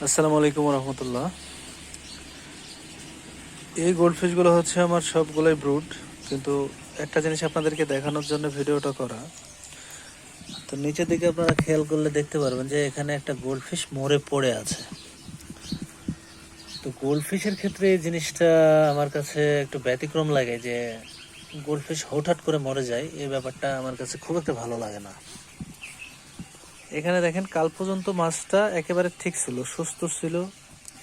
আসসালামু আলাইকুম রহমতুল্লাহ। এই গোল্ডফিশগুলো হচ্ছে আমার সবগুলোই ব্রুড, কিন্তু একটা জিনিস আপনাদেরকে দেখানোর জন্য ভিডিওটা করা। তো নিচের দিকে আপনারা খেয়াল করলে দেখতে পারবেন যে এখানে একটা গোল্ডফিশ মরে পড়ে আছে। তো গোল্ডফিশের ক্ষেত্রে এই জিনিসটা আমার কাছে একটু ব্যতিক্রম লাগে যে গোল্ডফিশ হঠাৎ করে মরে যায়, এই ব্যাপারটা আমার কাছে খুব একটা ভালো লাগে না। এখানে দেখেন, কাল পর্যন্ত মাছটা একেবারে ঠিক ছিল, সুস্থ ছিল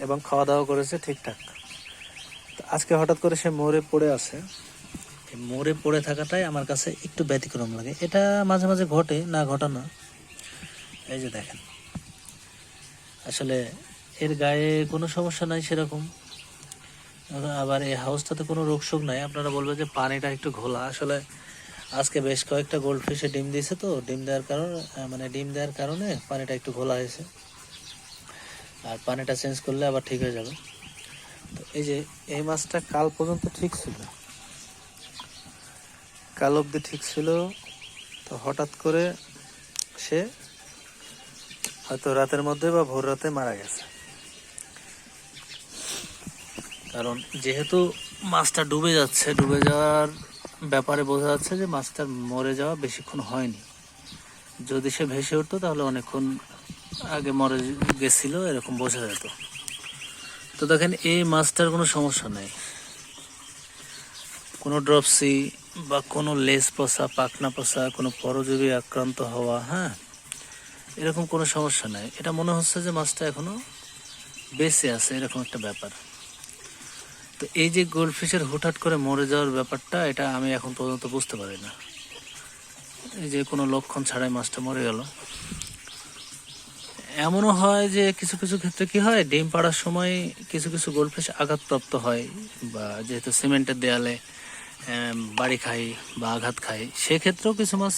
এবং খাওয়া দাওয়া করেছে ঠিকঠাক। আজকে হঠাৎ করে সে মরে পড়ে আছে। মরে পড়ে থাকাটাই আমার কাছে একটু ব্যতিক্রম লাগে। এটা মাঝে মাঝে ঘটে, না ঘটানো। এই যে দেখেন, আসলে এর গায়ে কোনো সমস্যা নাই সেরকম, আবার এই হাউসটাতে কোনো রোগশোক নাই। আপনারা বলবেন যে পানিটা একটু ঘোলা। আসলে আজকে বেশ কয়েকটা গোল্ডফিশে ডিম দিয়েছে, তো ডিম দেওয়ার কারণে পানিটা একটু ঘোলা হয়েছে। আর পানিটা চেঞ্জ করলে আবার ঠিক হয়ে যাবে। তো এই যে এই মাছটা কাল পর্যন্ত ঠিক ছিল, কাল অবধি ঠিক ছিল। তো হঠাৎ করে সে হয়তো রাতের মধ্যে বা ভোর রাতে মারা গেছে। কারণ যেহেতু মাছটা ডুবে যাচ্ছে, ডুবে যাওয়ার ব্যাপারে বোঝা যাচ্ছে যে মাছটার মরে যাওয়া বেশিক্ষণ হয়নি। যদি সে ভেসে উঠতো তাহলে অনেকক্ষণ আগে মরে গেছিল, এরকম বোঝা যেত। তো দেখেন, এই মাছটার কোনো সমস্যা নেই, কোনো ড্রপসি বা কোনো লেজ পচা, পাখনা পচা, কোনো পরজীবী আক্রান্ত হওয়া, হ্যাঁ, এরকম কোনো সমস্যা নাই। এটা মনে হচ্ছে যে মাছটা এখনো বেঁচে আছে, এরকম একটা ব্যাপার। তো এই যে গোল্ডফিশের হুটহাট করে মরে যাওয়ার ব্যাপারটা, এটা আমি এখন পর্যন্ত বুঝতে পারি না। এই যে কোনো লক্ষণ ছাড়াই মাছটা মরে গেল। এমনও হয় যে কিছু কিছু ক্ষেত্রে কি হয়, ডিম পাড়ার সময় কিছু কিছু গোল্ডফিশ আঘাতপ্রাপ্ত হয়, বা যেহেতু সিমেন্টের দেয়ালে বাড়ি খায় বা আঘাত খায়, সেক্ষেত্রেও কিছু মাছ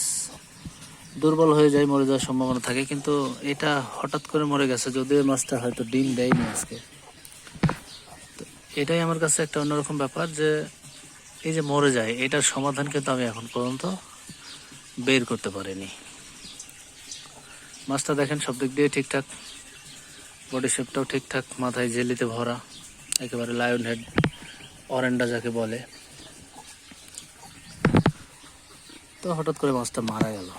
দুর্বল হয়ে যায়, মরে যাওয়ার সম্ভাবনা থাকে। কিন্তু এটা হঠাৎ করে মরে গেছে, যদিও মাছটা হয়তো ডিম দেয়নি আজকে। এটাই আমার কাছে একটা অন্যরকম ব্যাপার যে এই যে মরে যায়, এটার সমাধান কিন্তু আমি এখন পর্যন্ত বের করতে পারিনি। মাছটা দেখেন সব দিক দিয়ে ঠিকঠাক, বডি শেপটাও ঠিকঠাক, মাথায় জেলিতে ভরা, একেবারে লায়ন হেড অরেন্ডা যাকে বলে। তো হঠাৎ করে মাছটা মারা গেল।